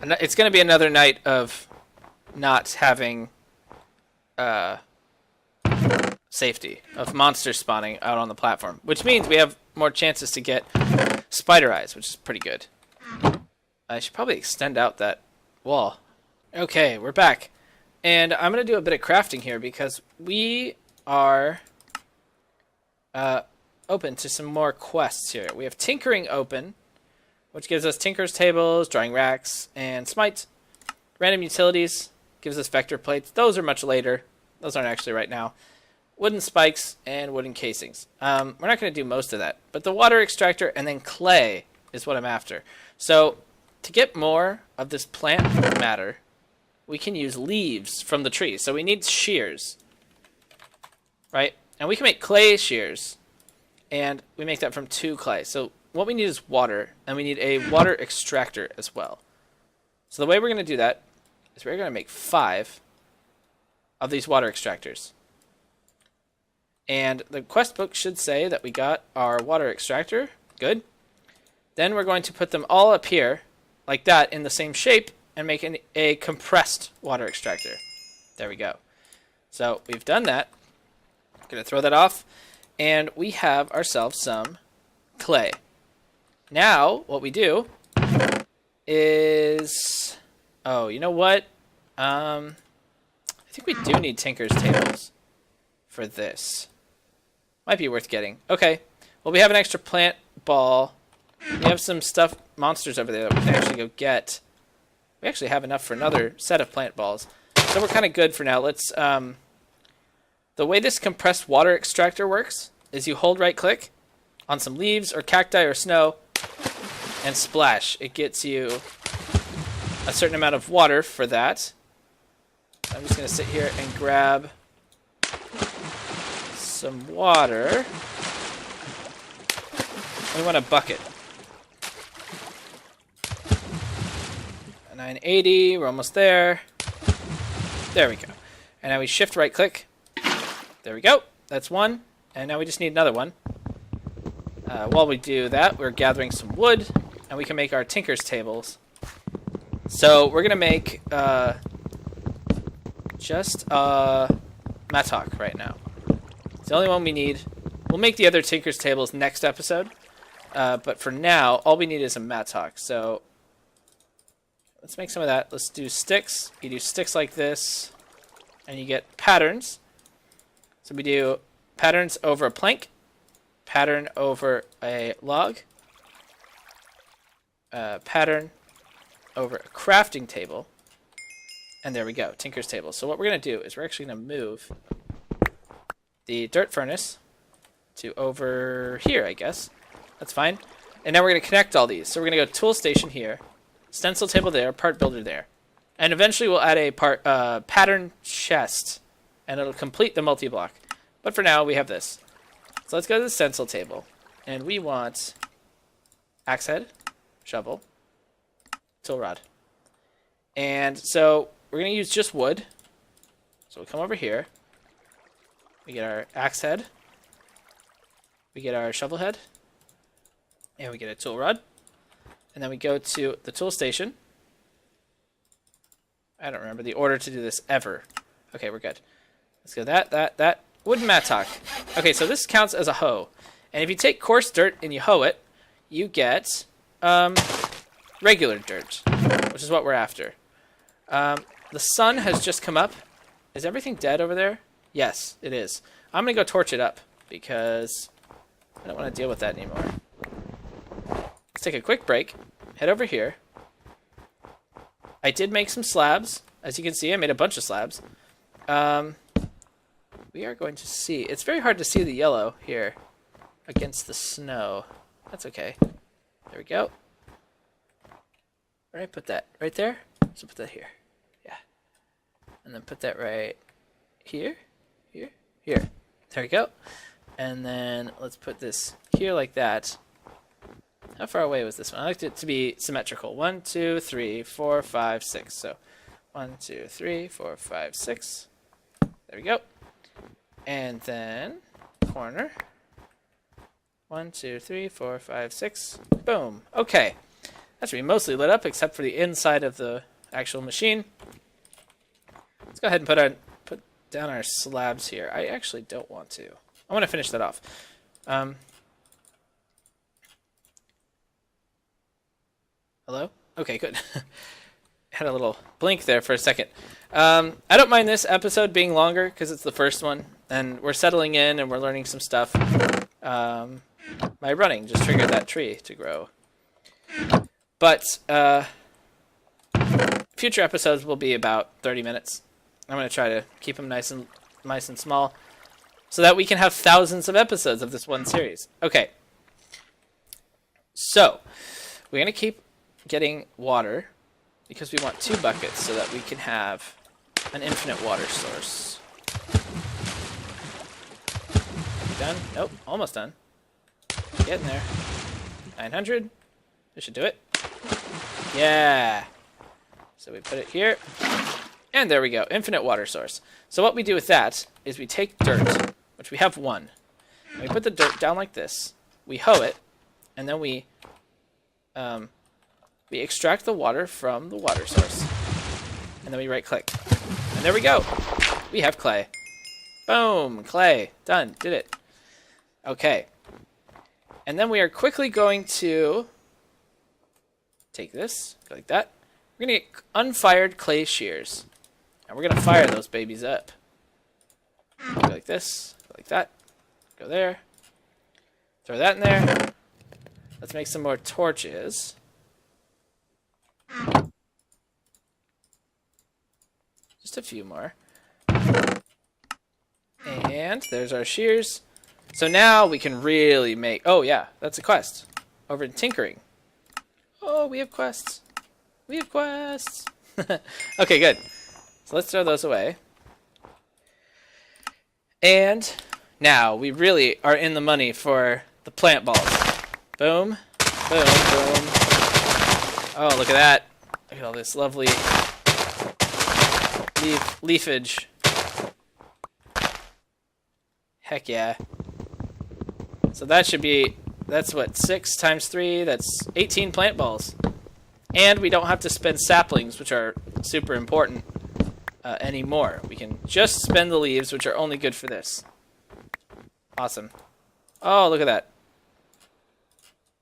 And it's going to be another night of not having safety, of monsters spawning out on the platform, which means we have more chances to get spider eyes, which is pretty good. I should probably extend out that wall. Okay, we're back. And I'm going to do a bit of crafting here because we are open to some more quests here. We have Tinkering open, which gives us Tinker's tables, drawing racks, and Smite. Random utilities gives us vector plates. Those are much later. Those aren't actually right now. Wooden spikes and wooden casings. We're not going to do most of that. But the water extractor and then clay is what I'm after. So to get more of this plant matter, we can use leaves from the tree. So we need shears, right? And we can make clay shears, and we make that from 2 clay. So what we need is water, and we need a water extractor as well. So the way we're going to do that is we're going to make 5 of these water extractors. And the quest book should say that we got our water extractor. Good. Then we're going to put them all up here, like that, in the same shape, and make a compressed water extractor. There we go. So we've done that. I'm going to throw that off. And we have ourselves some clay. Now, what we do is... Oh, you know what? I think we do need Tinker's tables for this. Might be worth getting. Okay. Well, we have an extra plant ball. We have some monsters over there that we can actually go get. We actually have enough for another set of plant balls. So we're kind of good for now. Let's... The way this compressed water extractor works is you hold right-click on some leaves or cacti or snow and splash. It gets you a certain amount of water for that. I'm just going to sit here and grab some water. We want a bucket. A 980, we're almost there. There we go. And now we shift right-click. There we go. That's one. And now we just need another one. While we do that, we're gathering some wood, and we can make our Tinker's tables. So we're going to make just a mattock right now. It's the only one we need. We'll make the other Tinker's tables next episode. But for now, all we need is a mattock. So let's make some of that. Let's do sticks. You do sticks like this, and you get patterns. So we do patterns over a plank, pattern over a log, pattern over a crafting table, and there we go, Tinker's table. So what we're going to do is we're actually going to move the dirt furnace to over here, I guess. That's fine. And now we're going to connect all these. So we're going to go tool station here, stencil table there, part builder there. And eventually we'll add a pattern chest, and it'll complete the multi-block. But for now, we have this. So let's go to the stencil table. And we want axe head, shovel, tool rod. And so we're going to use just wood. So we'll come over here. We get our axe head. We get our shovel head. And we get a tool rod. And then we go to the tool station. I don't remember the order to do this ever. Okay, we're good. Let's go that. Wooden mattock. Okay, so this counts as a hoe. And if you take coarse dirt and you hoe it, you get regular dirt, which is what we're after. The sun has just come up. Is everything dead over there? Yes, it is. I'm going to go torch it up because I don't want to deal with that anymore. Let's take a quick break. Head over here. I did make some slabs. As you can see, I made a bunch of slabs. We are going to see. It's very hard to see the yellow here against the snow. That's okay. There we go. All right, put that right there. So put that here. Yeah. And then put that right here, here, here. There we go. And then let's put this here like that. How far away was this one? I liked it to be symmetrical. 1, 2, 3, 4, 5, 6. So 1, 2, 3, 4, 5, 6. There we go. And then corner. 1, 2, 3, 4, 5, 6. Boom. Okay. That should be mostly lit up except for the inside of the actual machine. Let's go ahead and put down our slabs here. I actually don't want to. I want to finish that off. Hello? Okay, good. Had a little blink there for a second. I don't mind this episode being longer because it's the first one, and we're settling in and we're learning some stuff. My running just triggered that tree to grow. But future episodes will be about 30 minutes. I'm going to try to keep them nice and small so that we can have thousands of episodes of this one series. Okay. So, we're going to keep getting water because we want 2 buckets so that we can have an infinite water source. Are we done? Nope, almost done. Getting there. 900. This should do it. Yeah. So we put it here. And there we go, infinite water source. So what we do with that is we take dirt, which we have 1. And we put the dirt down like this. We hoe it, and then we extract the water from the water source. And then we right-click. And there we go. We have clay. Boom, clay. Done. Did it. Okay. And then we are quickly going to take this, go like that. We're going to get unfired clay shears. And we're going to fire those babies up. Go like this, go like that. Go there. Throw that in there. Let's make some more torches. Just a few more. And there's our shears. So now we can really make... Oh, yeah, that's a quest. Over in Tinkering. Oh, we have quests. We have quests. Okay, good. So let's throw those away. And now we really are in the money for the plant balls. Boom. Boom, boom. Oh, look at that. Look at all this lovely leafage. Heck yeah. So that should be, that's what, 6 times 3, that's 18 plant balls. And we don't have to spend saplings, which are super important, anymore. We can just spend the leaves, which are only good for this. Awesome. Oh, look at that.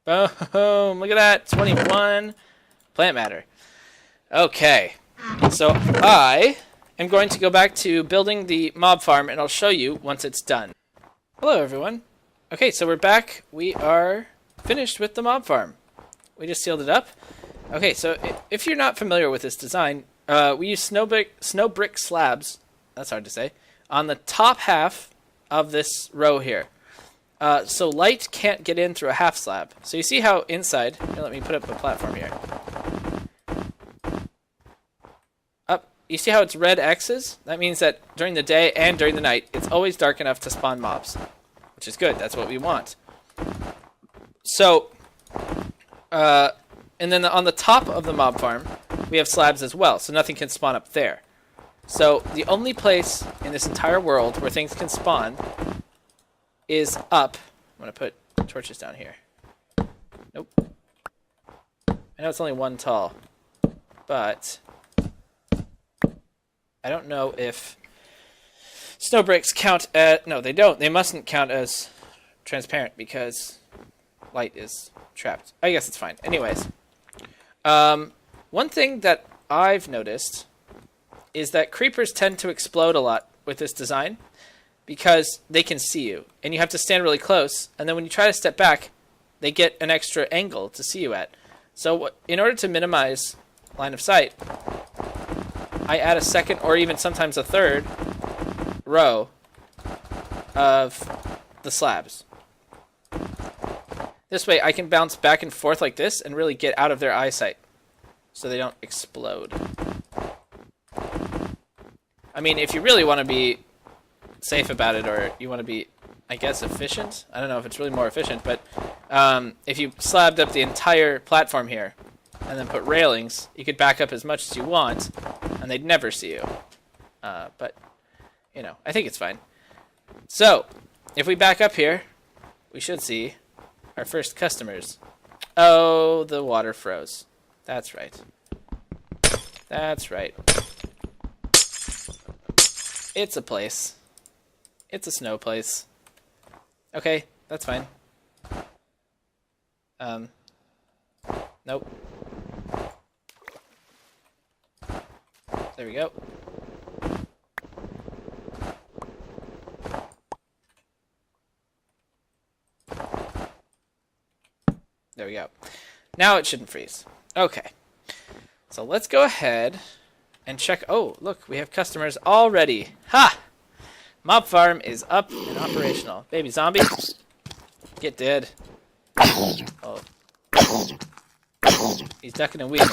Boom, look at that, 21 plant matter. Okay, so I am going to go back to building the mob farm, and I'll show you once it's done. Hello, everyone. Okay, so we're back. We are finished with the mob farm. We just sealed it up. Okay, so if you're not familiar with this design, we use snow brick slabs, that's hard to say, on the top half of this row here. So light can't get in through a half slab. So you see how inside, here, let me put up a platform here. Up, you see how it's red X's? That means that during the day and during the night, it's always dark enough to spawn mobs, which is good. That's what we want. So, and then on the top of the mob farm, we have slabs as well, so nothing can spawn up there. So the only place in this entire world where things can spawn is up. I'm going to put torches down here. Nope. I know it's only 1 tall, but I don't know if snow bricks count as... No, they don't. They mustn't count as transparent because light is trapped. I guess it's fine. Anyways. One thing that I've noticed is that creepers tend to explode a lot with this design because they can see you, and you have to stand really close, and then when you try to step back, they get an extra angle to see you at. So in order to minimize line of sight, I add a second or even sometimes a third row of the slabs. This way I can bounce back and forth like this and really get out of their eyesight so they don't explode. I mean, if you really want to be safe about it, or you want to be, I guess, efficient. I don't know if it's really more efficient, but if you slabbed up the entire platform here and then put railings, you could back up as much as you want and they'd never see you. But, you know, I think it's fine. So, if we back up here, we should see our first customers. Oh, the water froze. That's right. That's right. It's a place. It's a snow place. Okay, that's fine. Nope. There we go. There we go. Now it shouldn't freeze. Okay. So let's go ahead and check. Oh, look, we have customers already. Ha! Mob farm is up and operational. Baby zombie, get dead. Oh. He's ducking and weaving.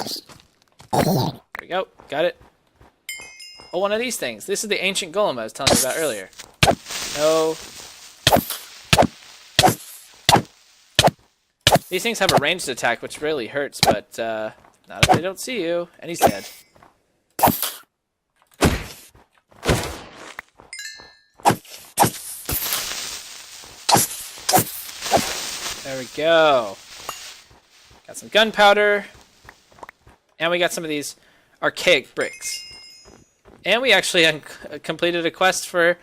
There we go. Got it. Oh, one of these things. This is the ancient golem I was telling you about earlier. No. These things have a ranged attack, which really hurts, but not if they don't see you. And he's dead. There we go. Got some gunpowder. And we got some of these archaic bricks. And we actually completed a quest for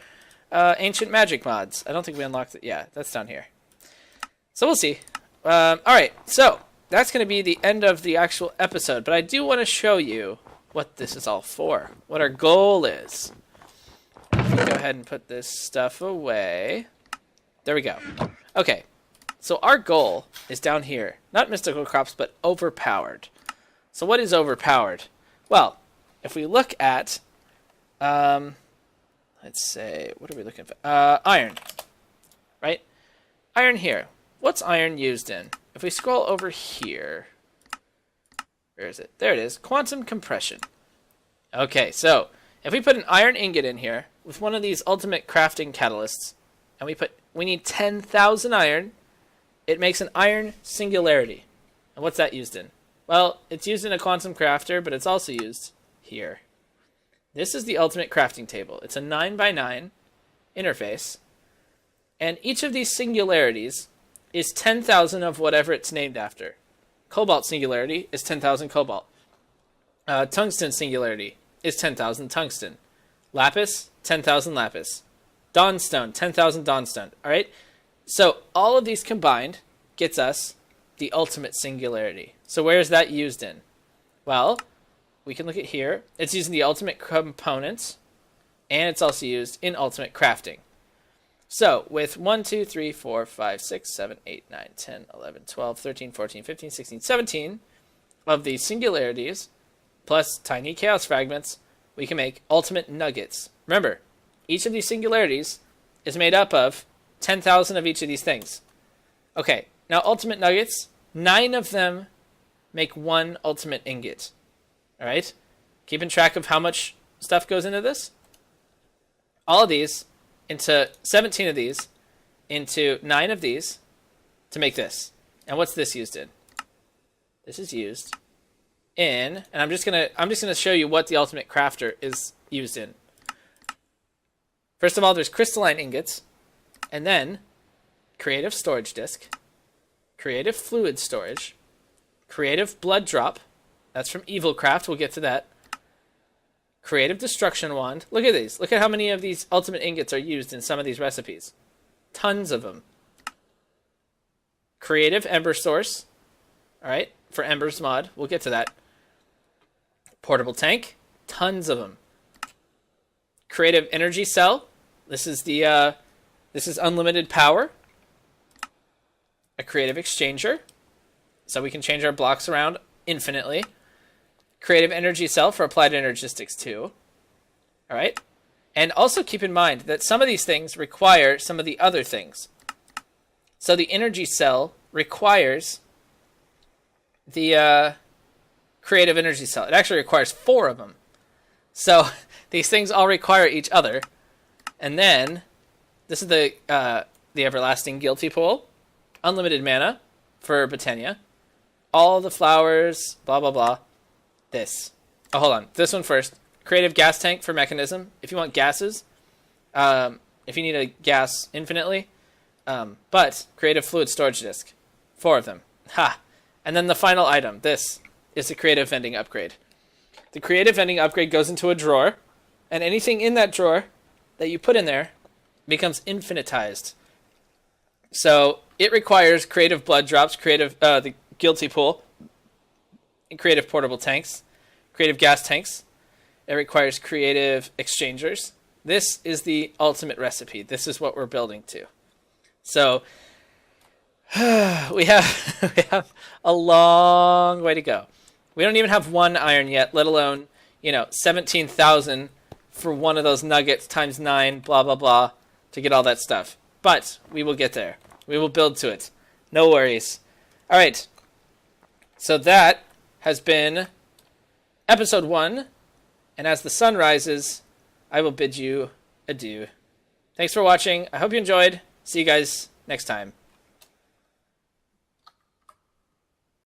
ancient magic mods. I don't think we unlocked it. Yeah, that's down here. So we'll see. Alright, so that's going to be the end of the actual episode. But I do want to show you what this is all for. What our goal is. Go ahead and put this stuff away. There we go. Okay, so our goal is down here. Not mystical crops, but overpowered. So what is overpowered? Well, if we look at, let's say, what are we looking for? Iron, right? Iron here. What's iron used in? If we scroll over here, where is it? There it is. Quantum compression. Okay, so if we put an iron ingot in here with one of these ultimate crafting catalysts, and we need 10,000 iron, it makes an iron singularity. And what's that used in? Well, it's used in a quantum crafter, but it's also used here. This is the ultimate crafting table. It's a 9x9 interface. And each of these singularities is 10,000 of whatever it's named after. Cobalt singularity is 10,000 cobalt. Tungsten singularity is 10,000 tungsten. Lapis, 10,000 lapis. Dawnstone, 10,000 dawnstone. All right? So all of these combined gets us the ultimate singularity. So where is that used in? Well, we can look at here. It's using the ultimate components, and it's also used in ultimate crafting. So with 1, 2, 3, 4, 5, 6, 7, 8, 9, 10, 11, 12, 13, 14, 15, 16, 17 of these singularities, plus tiny chaos fragments, we can make ultimate nuggets. Remember, each of these singularities is made up of 10,000 of each of these things. Okay, now ultimate nuggets, 9 of them make 1 ultimate ingot. All right? Keeping track of how much stuff goes into this? All of these into 17 of these into 9 of these to make this. And what's this used in? This is used in, and I'm just gonna show you what the ultimate crafter is used in. First of all, there's crystalline ingots, and then creative storage disk, creative fluid storage, creative blood drop. That's from Evilcraft. We'll get to that. Creative destruction wand. Look at these. Look at how many of these ultimate ingots are used in some of these recipes. Tons of them. Creative ember source. All right, for embers mod. We'll get to that. Portable tank. Tons of them. Creative energy cell. This is unlimited power. A creative exchanger, so we can change our blocks around infinitely. Creative energy cell for applied energistics too. All right, and also keep in mind that some of these things require some of the other things. So the energy cell requires the creative energy cell. It actually requires 4 of them. So these things all require each other. And then this is the everlasting guilty pool, unlimited mana for Britannia, all the flowers, blah blah blah. This. Oh, hold on. This one first. Creative gas tank for mechanism. If you want gases, if you need a gas infinitely, but creative fluid storage disk, 4 of them. Ha! And then the final item. This is the creative vending upgrade. The creative vending upgrade goes into a drawer, and anything in that drawer that you put in there becomes infinitized. So it requires creative blood drops, creative the guilty pool, and creative portable tanks, creative gas tanks. It requires creative exchangers. This is the ultimate recipe. This is what we're building to. So we have a long way to go. We don't even have 1 iron yet, let alone 17,000 for one of those nuggets times 9, blah blah blah, to get all that stuff. But we will get there. We will build to it. No worries. All right. So that has been episode 1, and as the sun rises, I will bid you adieu. Thanks for watching. I hope you enjoyed. See you guys next time.